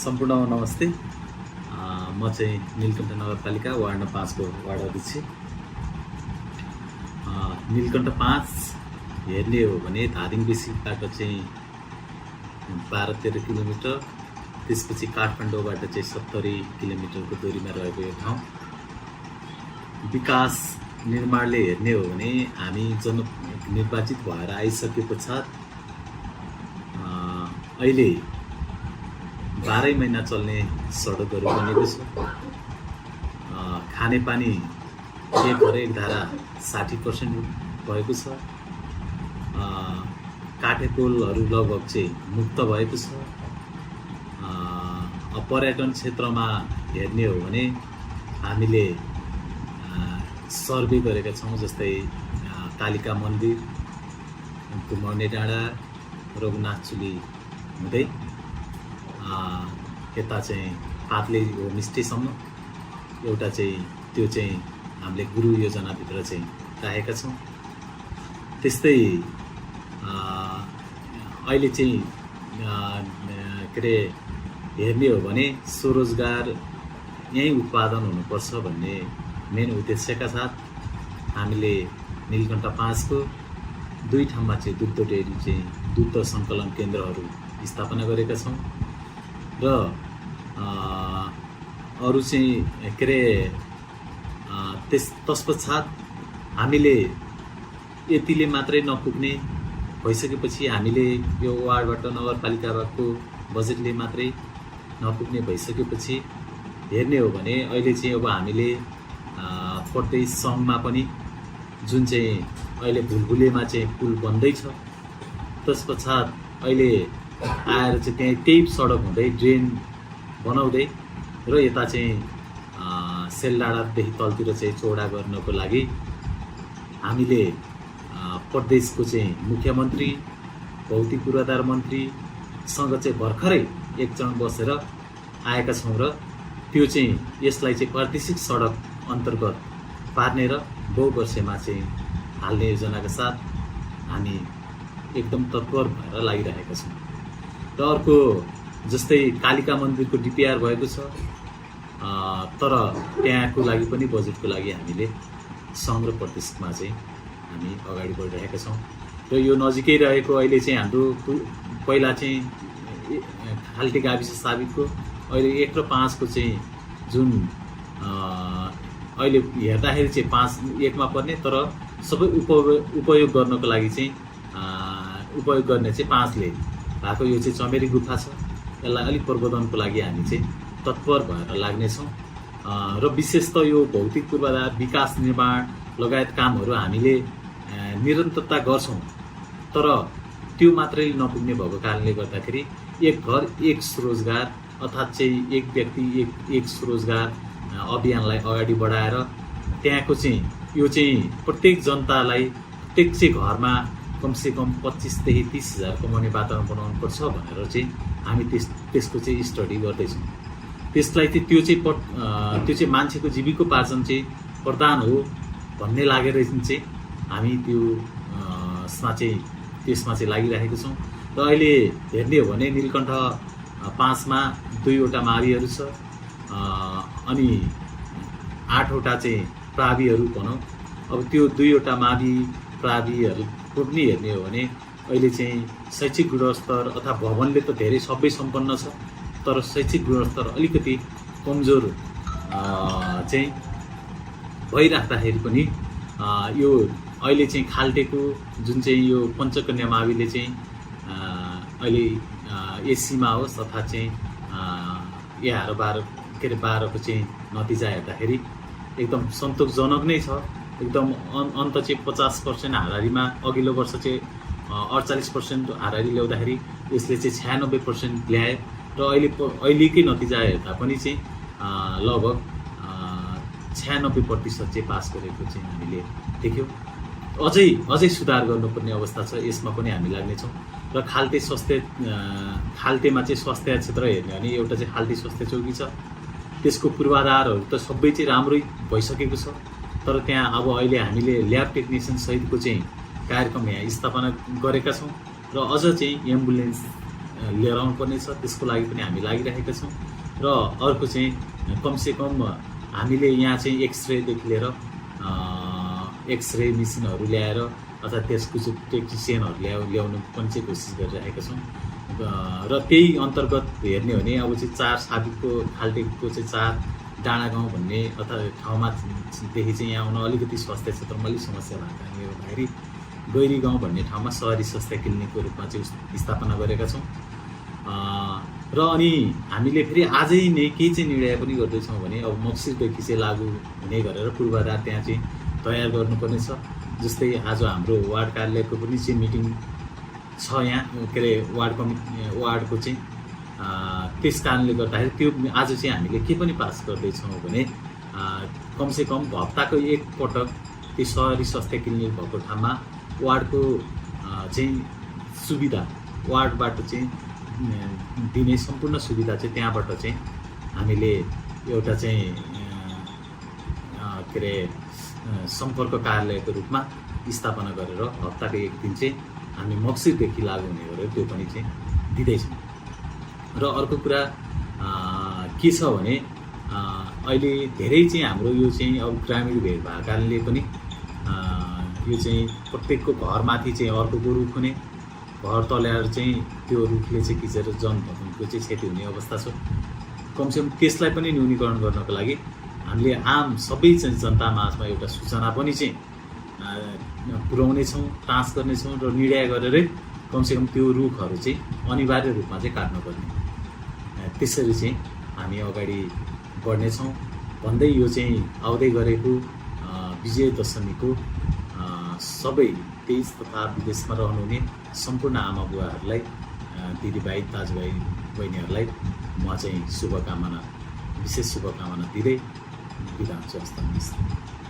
सम्पूर्ण नमस्ते। म चाहिँ नीलकण्ठ नगरपालिका वार्ड नम्बर 5 को वार्ड अध्यक्ष। नीलकण्ठ 5 हेर्ने हो भने धादिङ बेसीबाट चाहिँ 12-13 किलोमिटर, त्यसपछि काठमाडौँबाट चाहिँ 70 किलोमिटरको दूरीमा रहेको यो ठाउँ। विकास निर्माणले हेर्ने हो भने हामी निर्वाचित भएर आइसके पश्चात अहिले 12 महिना चल्ने सडकहरू बनेको छ। खानेपानी एक हरेक धारा 60% भएको छ। काठे पोलहरू लगभग चाहिँ मुक्त भएको छ। पर्यटन क्षेत्रमा हेर्ने हो भने हामीले सर्वे गरेका छौँ, जस्तै कालिका मन्दिर, घुमाउने डाँडा, रघुनाथचुली हुँदै यता चाहिँ पातले होमस्टेसम्म एउटा चाहिँ त्यो चाहिँ हामीले गुरु योजनाभित्र चाहिँ राखेका छौँ। त्यस्तै अहिले चाहिँ के अरे हेर्ने हो भने स्वरोजगार यहीँ उत्पादन हुनुपर्छ भन्ने मेन उद्देश्यका साथ हामीले नीलकण्ठ 5 को 2 ठाउँमा चाहिँ दुग्ध डेरी चाहिँ दुग्ध सङ्कलन केन्द्रहरू स्थापना गरेका छौँ र अरू चाहिँ के अरे तत्पश्चात हामीले यतिले मात्रै नपुग्ने भइसकेपछि हामीले यो वार्डबाट नगरपालिकाको बजेटले मात्रै नपुग्ने भइसकेपछि हेर्ने हो भने अहिले चाहिँ अब हामीले प्रत्येक सङ्घमा पनि जुन चाहिँ अहिले भुलभुलेमा चाहिँ पुल बन्दैछ, तत्पश्चात अहिले आएर चाहिँ त्यही सडक हुँदै ड्रेन बनाउँदै र यता चाहिँ सेलडाँडादेखि तलतिर चाहिँ चौडा गर्नको लागि हामीले प्रदेशको चाहिँ मुख्यमन्त्री, भौतिक पूर्वाधार मन्त्रीसँग चाहिँ भर्खरै एक चरण बसेर आएका छौँ र त्यो चाहिँ यसलाई चाहिँ प्रादेशिक सडक अन्तर्गत पार्ने र बहुवर्षेमा चाहिँ हाल्ने योजनाका साथ हामी एकदम तत्पर भएर लागिरहेका छौँ। र अर्को जस्तै कालिका मन्दिरको डिपिआर भएको छ, तर त्यहाँको लागि पनि बजेटको लागि हामीले सङ्घ र प्रदेशमा चाहिँ हामी अगाडि बढिरहेका छौँ। र यो नजिकै रहेको अहिले चाहिँ हाम्रो पहिला चाहिँ खाल्टे गाविस साबितको अहिले 1 र 5 को चाहिँ जुन अहिले हेर्दाखेरि चाहिँ 5 1 मा पर्ने, तर सबै उपयोग गर्नको लागि चाहिँ उपयोग गर्ने चाहिँ 5 ले भएको यो चाहिँ चमेरी गुफा छ। यसलाई अलिक प्रबोधनको लागि हामी चाहिँ तत्पर भएर लाग्नेछौँ र विशेष त यो भौतिक पूर्वाधार, विकास निर्माण लगायत कामहरू हामीले निरन्तरता गर्छौँ, तर त्यो मात्रै नपुग्ने भएको कारणले गर्दाखेरि एक घर एक स्वरोजगार अर्थात् चाहिँ एक व्यक्ति एक स्वरोजगार अभियानलाई अगाडि बढाएर त्यहाँको चाहिँ यो चाहिँ प्रत्येक जनतालाई प्रत्येक चाहिँ घरमा कमसेकम 25 देखि 30 हजार कमाउने वातावरण बनाउनुपर्छ भनेर चाहिँ हामी त्यसको चाहिँ स्टडी गर्दैछौँ। त्यसलाई चाहिँ त्यो चाहिँ मान्छेको जीविकोपार्जन चाहिँ प्रदान हो भन्ने लागेर चाहिँ हामी त्यसमा चाहिँ लागिरहेको छौँ। र अहिले हेर्ने हो भने नीलकण्ठ 5 मा 2वटा माविहरू छ अनि 8वटा चाहिँ प्राविहरू भनौँ। अब त्यो 2वटा मावि प्राविहरू पनि हेर्ने हो भने अहिले चाहिँ शैक्षिक गुणस्तर अथवा भवनले त धेरै सबै सम्पन्न छ, तर शैक्षिक गुणस्तर अलिकति कमजोर चाहिँ भइराख्दाखेरि पनि यो अहिले चाहिँ खाल्टेको जुन चाहिँ यो पञ्चकन्या माविले चाहिँ अहिले एसीमा होस् अथवा चाहिँ 12 को चाहिँ नतिजा हेर्दाखेरि एकदम सन्तोषजनक नै छ। एकदम अन्त चाहिँ 50% हाराहारीमा अघिल्लो वर्ष चाहिँ 48% हाराहारी ल्याउँदाखेरि यसले चाहिँ 96% ल्यायो र अहिलेकै नतिजा हेर्दा पनि चाहिँ लगभग 96% चाहिँ पास गरेको चाहिँ हामीले देख्यौँ। अझै सुधार गर्नुपर्ने अवस्था छ, यसमा पनि हामी लाग्नेछौँ। र खाल्टेमा चाहिँ स्वास्थ्य क्षेत्र हेर्ने भने एउटा चाहिँ खाल्टे स्वास्थ्य चौकी छ, त्यसको पूर्वाधारहरू त सबै चाहिँ राम्रै भइसकेको छ, तर त्यहाँ अब अहिले हामीले ल्याब टेक्निसियन सहितको चाहिँ कार्यक्रम यहाँ स्थापना गरेका छौँ र अझ चाहिँ एम्बुलेन्स लिएर आउनुपर्ने छ। त्यसको लागि पनि हामी लागिरहेका छौँ। र अर्को चाहिँ कमसेकम हामीले यहाँ चाहिँ एक्सरेदेखि लिएर एक्सरे मेसिनहरू ल्याएर अथवा त्यसको चाहिँ टेक्निसियनहरू ल्याउनु पनि चाहिँ कोसिस गरिरहेका छौँ। र त्यही अन्तर्गत हेर्ने हो भने अब चाहिँ 4 साबिकको खाल्टेको चाहिँ 4 डाँडा गाउँ भन्ने अथवा ठाउँमादेखि चाहिँ यहाँ आउन अलिकति स्वास्थ्य क्षेत्रमा अलिक समस्या भएको कारणले गर्दाखेरि गैरी गाउँ भन्ने ठाउँमा सहरी स्वास्थ्य क्लिनिकको रूपमा चाहिँ स्थापना गरेका छौँ। र अनि हामीले फेरि आजै नै केही चाहिँ निर्णय पनि गर्दैछौँ भने अब मक्सिरदेखि चाहिँ लागू हुने गरेर पूर्वाधार त्यहाँ चाहिँ तयार गर्नुपर्ने छ। जस्तै आज हाम्रो वार्ड कार्यालयको पनि चाहिँ मिटिङ छ यहाँ, के अरे वार्डको चाहिँ त्यस कारणले गर्दाखेरि त्यो आज चाहिँ हामीले के पनि पास गर्दैछौँ भने कमसेकम हप्ताको एकपटक त्यो सहरी स्वास्थ्य क्लिनिक भएको ठाउँमा वार्डको चाहिँ सुविधा, वार्डबाट चाहिँ दिने सम्पूर्ण सुविधा चाहिँ त्यहाँबाट चाहिँ हामीले एउटा चाहिँ के अरे सम्पर्क कार्यालयको रूपमा स्थापना गरेर हप्ताको एक दिन चाहिँ हामी मक्सिरदेखि लागू हुने गरेर त्यो पनि चाहिँ दिँदैछौँ। र अर्को कुरा के छ भने अहिले धेरै चाहिँ हाम्रो यो चाहिँ अब ग्रामीण भेग भएको कारणले पनि यो चाहिँ प्रत्येकको घरमाथि चाहिँ अर्कोको रुख हुने, घर तल्याएर चाहिँ त्यो रुखले चाहिँ खिचेर जनधनको चाहिँ क्षति हुने अवस्था छ। कमसेकम त्यसलाई पनि न्यूनीकरण गर्नको लागि हामीले आम सबै चाहिँ जनता माझमा एउटा सूचना पनि चाहिँ पुर्याउनेछौँ, पास गर्नेछौँ र निर्णय गरेरै कमसेकम त्यो रुखहरू चाहिँ अनिवार्य रूपमा चाहिँ काट्नुपर्ने, त्यसरी चाहिँ हामी अगाडि बढ्नेछौँ भन्दै यो चाहिँ आउँदै गरेको विजयदशमीको सबै देश तथा विदेशमा रहनुहुने सम्पूर्ण आमा बुवाहरूलाई, दिदीभाइ दाजुभाइ बहिनीहरूलाई म चाहिँ शुभकामना, विशेष शुभकामना दिँदै बिदा हुन्छु। हस्त नमस्ते।